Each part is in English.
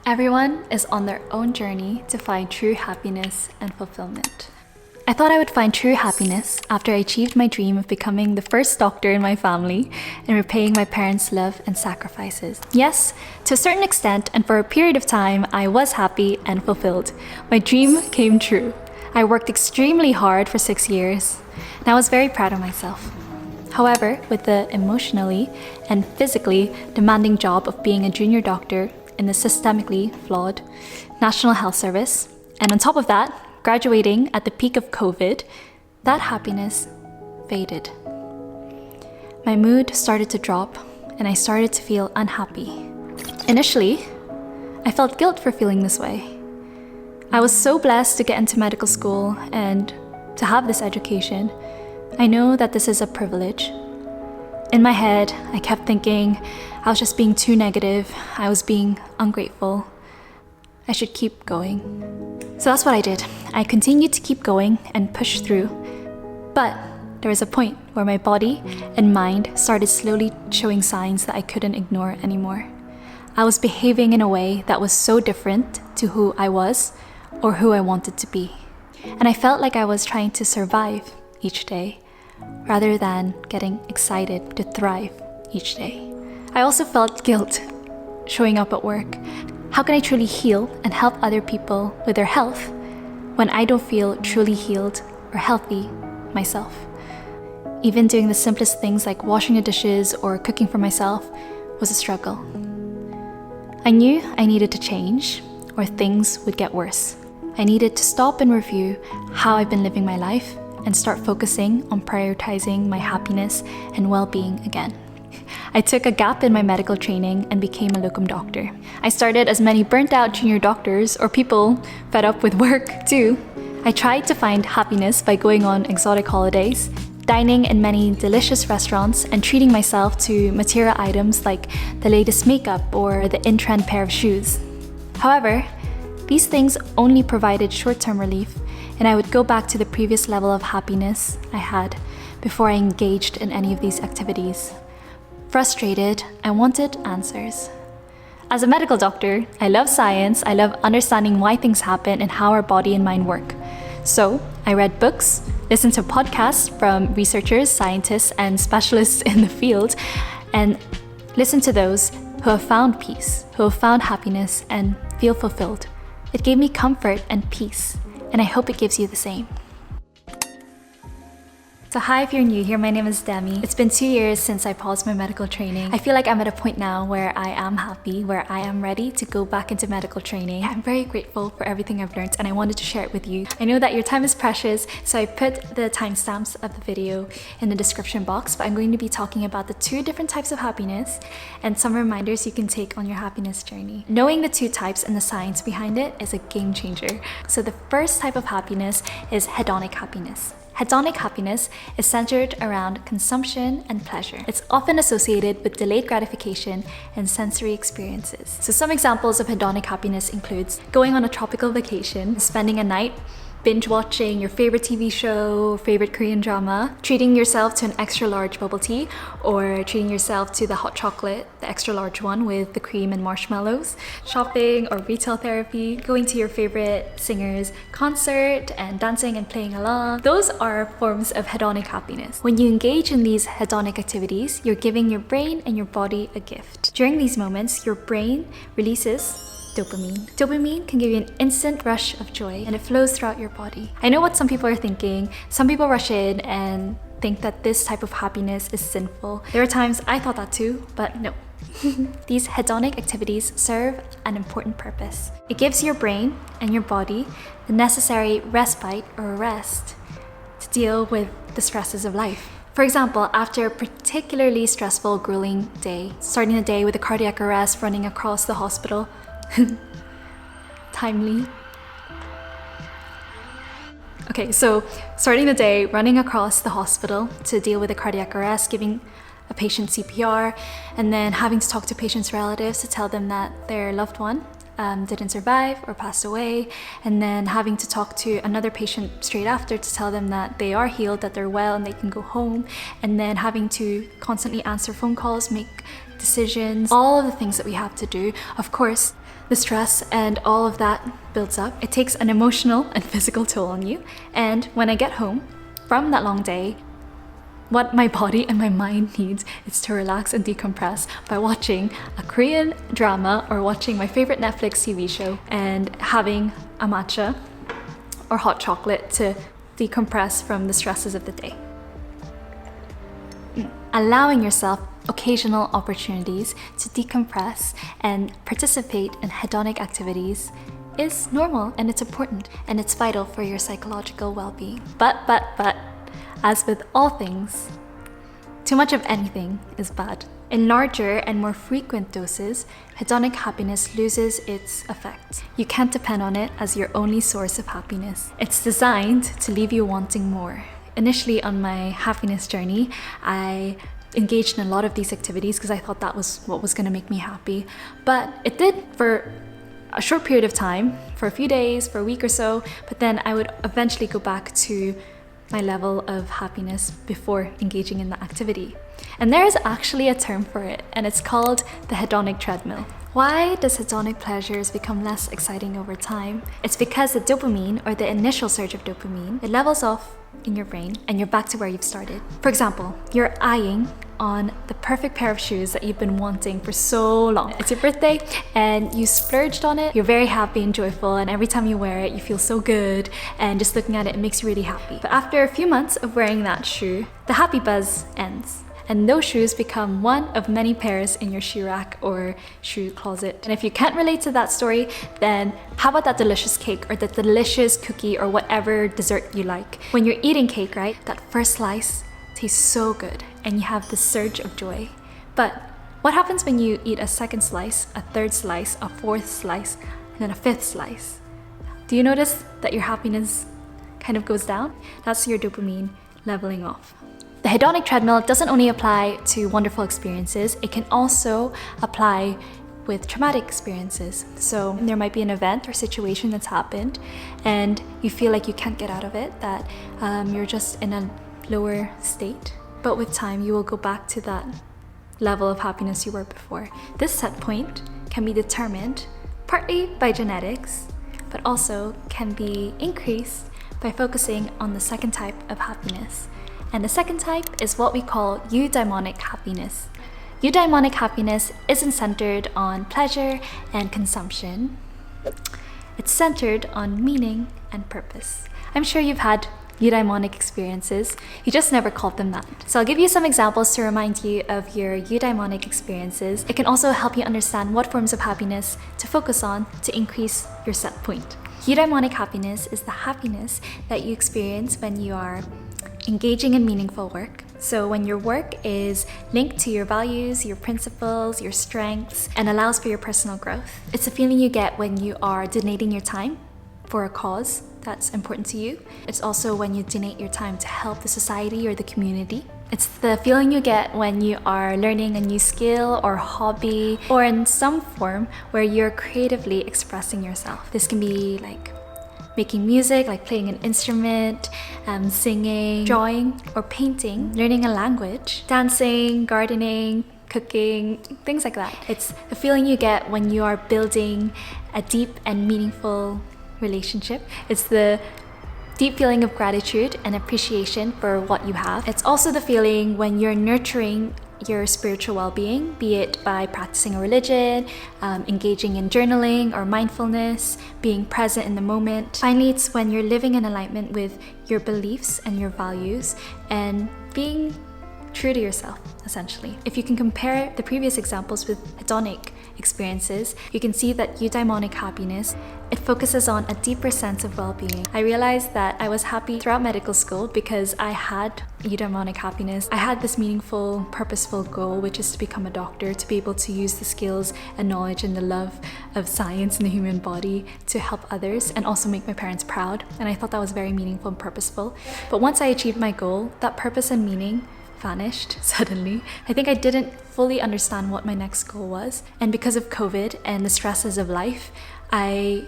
Everyone is on their own journey to find true happiness and fulfillment. I thought I would find true happiness after I achieved my dream of becoming the first doctor in my family and repaying my parents' love and sacrifices. Yes, to a certain extent and for a period of time, I was happy and fulfilled. My dream came true. I worked extremely hard for 6 years, and I was very proud of myself. However, with the emotionally and physically demanding job of being a junior doctor in the systemically flawed National Health Service, and on top of that, graduating at the peak of COVID, that happiness faded. My mood started to drop, and I started to feel unhappy. Initially, I felt guilt for feeling this way. I was so blessed to get into medical school and to have this education. I know that this is a privilege. In my head, I kept thinking I was just being too negative, I was being ungrateful. I should keep going. So that's what I did. I continued to keep going and push through. But there was a point where my body and mind started slowly showing signs that I couldn't ignore anymore. I was behaving in a way that was so different to who I was or who I wanted to be. And I felt like I was trying to survive each day rather than getting excited to thrive each day. I also felt guilt showing up at work. How can I truly heal and help other people with their health when I don't feel truly healed or healthy myself? Even doing the simplest things like washing the dishes or cooking for myself was a struggle. I knew I needed to change or things would get worse. I needed to stop and review how I've been living my life and start focusing on prioritizing my happiness and well-being again. I took a gap in my medical training and became a locum doctor. I started as many burnt out junior doctors or people fed up with work too. I tried to find happiness by going on exotic holidays, dining in many delicious restaurants, and treating myself to material items like the latest makeup or the in-trend pair of shoes. However, these things only provided short-term relief, and I would go back to the previous level of happiness I had before I engaged in any of these activities. Frustrated, I wanted answers. As a medical doctor, I love science, I love understanding why things happen and how our body and mind work. So, I read books, listened to podcasts from researchers, scientists, and specialists in the field, and listened to those who have found peace, who have found happiness, and feel fulfilled. It gave me comfort and peace, and I hope it gives you the same. So hi, if you're new here, my name is Demi. It's been 2 years since I paused my medical training. I feel like I'm at a point now where I am happy, where I am ready to go back into medical training. I'm very grateful for everything I've learned and I wanted to share it with you. I know that your time is precious, so I put the timestamps of the video in the description box, but I'm going to be talking about the 2 different types of happiness and some reminders you can take on your happiness journey. Knowing the 2 types and the science behind it is a game changer. So the first type of happiness is hedonic happiness. Hedonic happiness is centered around consumption and pleasure. It's often associated with delayed gratification and sensory experiences. So some examples of hedonic happiness includes going on a tropical vacation, spending a night binge watching your favorite TV show, favorite Korean drama, treating yourself to an extra large bubble tea, or treating yourself to the hot chocolate, the extra large one with the cream and marshmallows, shopping or retail therapy, going to your favorite singer's concert and dancing and playing along. Those are forms of hedonic happiness. When you engage in these hedonic activities, you're giving your brain and your body a gift. During these moments, your brain releases dopamine. Dopamine can give you an instant rush of joy and it flows throughout your body. I know what some people are thinking. Some people rush in and think that this type of happiness is sinful. There are times I thought that too, but no. These hedonic activities serve an important purpose. It gives your brain and your body the necessary respite or rest to deal with the stresses of life. For example, after a particularly stressful, grueling day, starting the day with a cardiac arrest running across the hospital, timely. Okay, so starting the day, running across the hospital to deal with a cardiac arrest, giving a patient CPR, and then having to talk to patients' relatives to tell them that their loved one didn't survive or passed away, and then having to talk to another patient straight after to tell them that they are healed, that they're well and they can go home, and then having to constantly answer phone calls, make decisions, all of the things that we have to do. Of course, The stress and all of that builds up. It takes an emotional and physical toll on you. And when I get home from that long day, what my body and my mind needs is to relax and decompress by watching a Korean drama or watching my favorite Netflix TV show and having a matcha or hot chocolate to decompress from the stresses of the day. Allowing yourself occasional opportunities to decompress and participate in hedonic activities is normal, and it's important, and it's vital for your psychological well-being. But, as with all things, too much of anything is bad. In larger and more frequent doses, hedonic happiness loses its effect. You can't depend on it as your only source of happiness. It's designed to leave you wanting more. Initially on my happiness journey, I engaged in a lot of these activities because I thought that was what was going to make me happy. But it did for a short period of time, for a few days, for a week or so, but then I would eventually go back to my level of happiness before engaging in the activity. And there is actually a term for it, and it's called the Hedonic Treadmill. Why does hedonic pleasures become less exciting over time? It's because the dopamine, or the initial surge of dopamine, it levels off in your brain and you're back to where you've started. For example, you're eyeing on the perfect pair of shoes that you've been wanting for so long. It's your birthday and you splurged on it. You're very happy and joyful, and every time you wear it, you feel so good, and just looking at it, it makes you really happy. But after a few months of wearing that shoe, the happy buzz ends. And those shoes become one of many pairs in your shoe rack or shoe closet. And if you can't relate to that story, then how about that delicious cake or that delicious cookie or whatever dessert you like? When you're eating cake, right, that first slice tastes so good and you have this surge of joy. But what happens when you eat a second slice, a third slice, a fourth slice, and then a fifth slice? Do you notice that your happiness kind of goes down? That's your dopamine leveling off. The hedonic treadmill doesn't only apply to wonderful experiences, it can also apply with traumatic experiences. So there might be an event or situation that's happened and you feel like you can't get out of it, that you're just in a lower state. But with time, you will go back to that level of happiness you were before. This set point can be determined partly by genetics, but also can be increased by focusing on the second type of happiness. And the second type is what we call eudaimonic happiness. Eudaimonic happiness isn't centered on pleasure and consumption. It's centered on meaning and purpose. I'm sure you've had eudaimonic experiences, you just never called them that. So I'll give you some examples to remind you of your eudaimonic experiences. It can also help you understand what forms of happiness to focus on to increase your set point. Eudaimonic happiness is the happiness that you experience when you are engaging in meaningful work. So when your work is linked to your values, your principles, your strengths, and allows for your personal growth. It's a feeling you get when you are donating your time for a cause that's important to you. It's also when you donate your time to help the society or the community. It's the feeling you get when you are learning a new skill or hobby, or in some form where you're creatively expressing yourself. This can be like making music, like playing an instrument, singing, drawing or painting, learning a language, dancing, gardening, cooking, things like that. It's the feeling you get when you are building a deep and meaningful relationship. It's the deep feeling of gratitude and appreciation for what you have. It's also the feeling when you're nurturing your spiritual well-being, be it by practicing a religion, engaging in journaling or mindfulness, being present in the moment. Finally, it's when you're living in alignment with your beliefs and your values and being true to yourself, essentially. If you can compare the previous examples with hedonic experiences, you can see that eudaimonic happiness, it focuses on a deeper sense of well-being. I realized that I was happy throughout medical school because I had eudaimonic happiness. I had this meaningful, purposeful goal, which is to become a doctor, to be able to use the skills and knowledge and the love of science and the human body to help others and also make my parents proud. And I thought that was very meaningful and purposeful. But once I achieved my goal, that purpose and meaning vanished suddenly. I think I didn't fully understand what my next goal was. And because of COVID and the stresses of life, I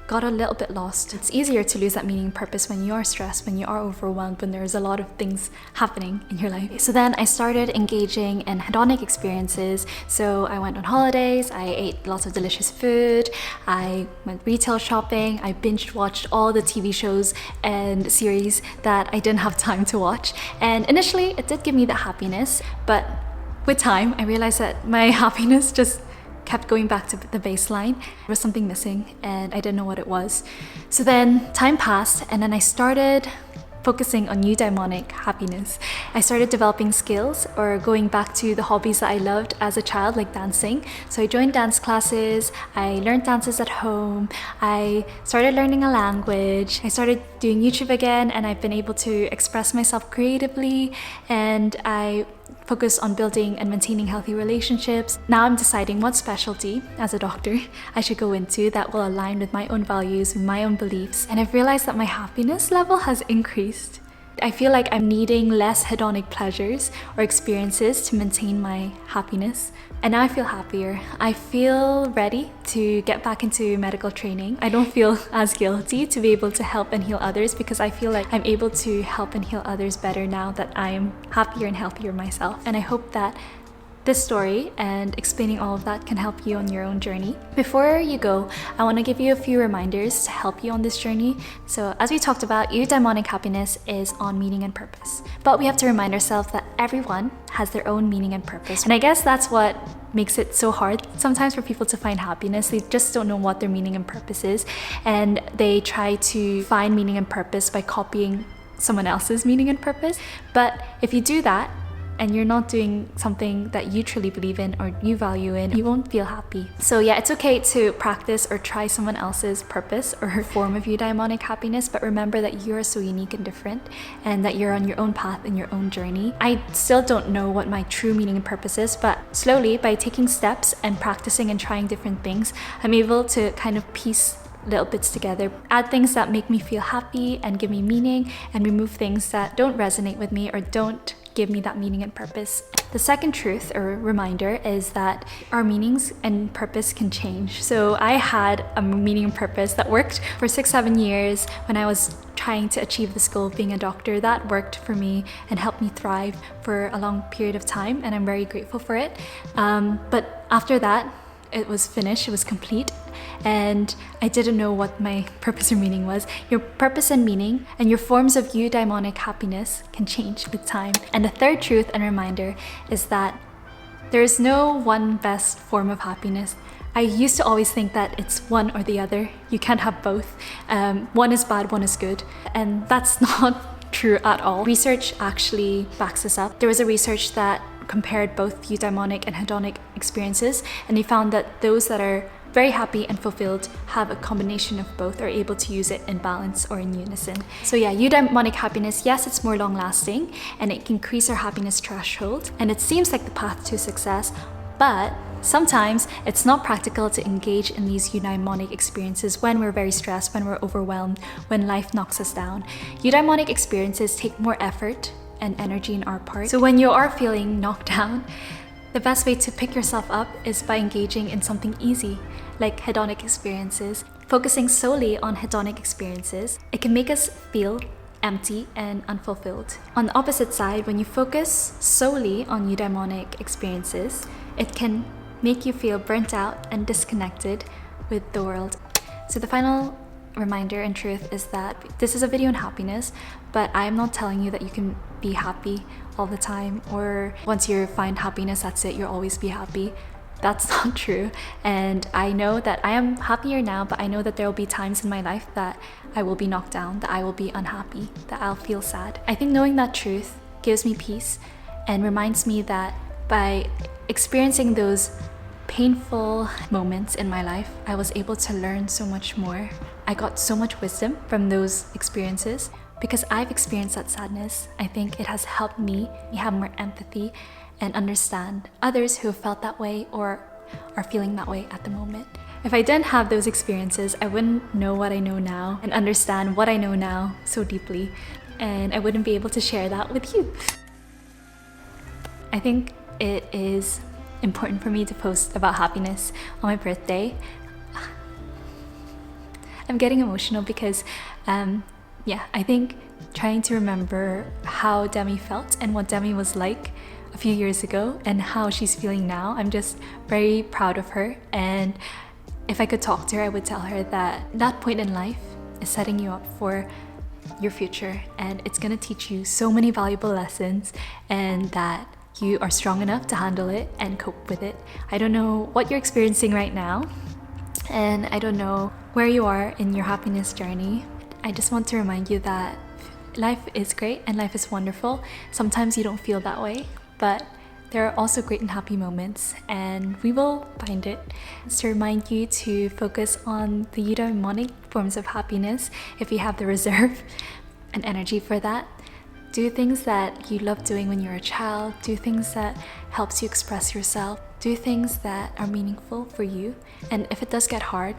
got a little bit lost. It's easier to lose that meaning and purpose when you are stressed, when you are overwhelmed, when there's a lot of things happening in your life. So then I started engaging in hedonic experiences. So I went on holidays, I ate lots of delicious food, I went retail shopping, I binge watched all the TV shows and series that I didn't have time to watch. And initially it did give me that happiness, but with time I realized that my happiness just kept going back to the baseline. There was something missing and I didn't know what it was. So then time passed and then I started focusing on eudaimonic happiness. I started developing skills or going back to the hobbies that I loved as a child, like dancing. So I joined dance classes, I learned dances at home, I started learning a language, I started doing YouTube again, and I've been able to express myself creatively, and I focus on building and maintaining healthy relationships. Now I'm deciding what specialty as a doctor I should go into that will align with my own values, my own beliefs, and I've realized that my happiness level has increased. I feel like I'm needing less hedonic pleasures or experiences to maintain my happiness. And now I feel happier. I feel ready to get back into medical training. I don't feel as guilty to be able to help and heal others because I feel like I'm able to help and heal others better now that I am happier and healthier myself. And I hope that this story and explaining all of that can help you on your own journey. Before you go, I want to give you a few reminders to help you on this journey. So as we talked about, Eudaimonic Happiness is on meaning and purpose. But we have to remind ourselves that everyone has their own meaning and purpose. And I guess that's what makes it so hard sometimes for people to find happiness. They just don't know what their meaning and purpose is. And they try to find meaning and purpose by copying someone else's meaning and purpose. But if you do that, and you're not doing something that you truly believe in or you value in, you won't feel happy. So yeah, it's okay to practice or try someone else's purpose or form of eudaimonic happiness, but remember that you are so unique and different and that you're on your own path and your own journey. I still don't know what my true meaning and purpose is, but slowly by taking steps and practicing and trying different things, I'm able to kind of piece little bits together, add things that make me feel happy and give me meaning, and remove things that don't resonate with me or don't give me that meaning and purpose. The second truth or reminder is that our meanings and purpose can change. So I had a meaning and purpose that worked for 6-7 years when I was trying to achieve this goal of being a doctor. That worked for me and helped me thrive for a long period of time, and I'm very grateful for it. But after that, it was finished, it was complete, and I didn't know what my purpose or meaning was. Your purpose and meaning and your forms of eudaimonic happiness can change with time. And the third truth and reminder is that there is no one best form of happiness. I used to always think that it's one or the other. You can't have both. One is bad, one is good. And that's not true at all. Research actually backs this up. There was a research that compared both eudaimonic and hedonic experiences, and they found that those that are very happy and fulfilled have a combination of both, are able to use it in balance or in unison. So yeah, eudaimonic happiness, yes, it's more long lasting and it can increase our happiness threshold and it seems like the path to success, but sometimes it's not practical to engage in these eudaimonic experiences when we're very stressed, when we're overwhelmed, when life knocks us down. Eudaimonic experiences take more effort and energy in our part. So when you are feeling knocked down, the best way to pick yourself up is by engaging in something easy, like hedonic experiences. Focusing solely on hedonic experiences, it can make us feel empty and unfulfilled. On the opposite side, when you focus solely on eudaimonic experiences, it can make you feel burnt out and disconnected with the world. So the final reminder and truth is that this is a video on happiness, but I am not telling you that you can be happy all the time, or once you find happiness, that's it, you'll always be happy. That's not true. And I know that I am happier now, but I know that there will be times in my life that I will be knocked down, that I will be unhappy, that I'll feel sad. I think knowing that truth gives me peace and reminds me that by experiencing those painful moments in my life, I was able to learn so much more. I got so much wisdom from those experiences. Because I've experienced that sadness, I think it has helped me have more empathy and understand others who have felt that way or are feeling that way at the moment. If I didn't have those experiences, I wouldn't know what I know now and understand what I know now so deeply, and I wouldn't be able to share that with you. I think it is important for me to post about happiness on my birthday. I'm getting emotional because I think trying to remember how Demi felt and what Demi was like a few years ago and how she's feeling now, I'm just very proud of her. And if I could talk to her, I would tell her that that point in life is setting you up for your future, and it's gonna teach you so many valuable lessons, and that you are strong enough to handle it and cope with it. I don't know what you're experiencing right now, and I don't know where you are in your happiness journey. I just want to remind you that life is great and life is wonderful. Sometimes you don't feel that way, but there are also great and happy moments, and we will find it. It's to remind you to focus on the eudaimonic forms of happiness if you have the reserve and energy for that. Do things that you love doing when you're a child. Do things that helps you express yourself. Do things that are meaningful for you. And if it does get hard,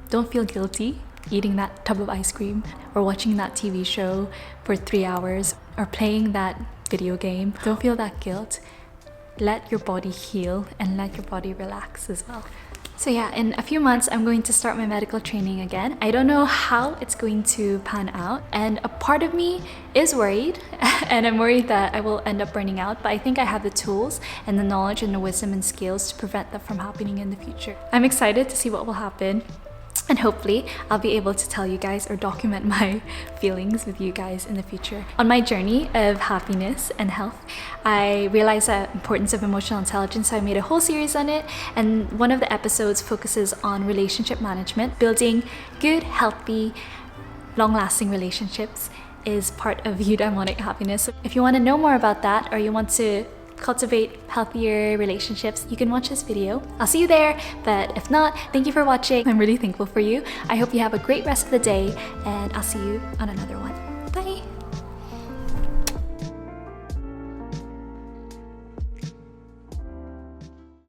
don't feel guilty eating that tub of ice cream or watching that TV show for 3 hours or playing that video game. Don't feel that guilt. Let your body heal and let your body relax as well. So yeah, in a few months, I'm going to start my medical training again. I don't know how it's going to pan out, and a part of me is worried, and I'm worried that I will end up burning out, but I think I have the tools and the knowledge and the wisdom and skills to prevent that from happening in the future. I'm excited to see what will happen. And hopefully I'll be able to tell you guys or document my feelings with you guys in the future. On my journey of happiness and health, I realized the importance of emotional intelligence, so I made a whole series on it. And one of the episodes focuses on relationship management. Building good, healthy, long-lasting relationships is part of Eudaimonic Happiness. So if you want to know more about that, or you want to cultivate healthier relationships, you can watch this video. I'll see you there, but if not, thank you for watching. I'm really thankful for you. I hope you have a great rest of the day, and I'll see you on another one.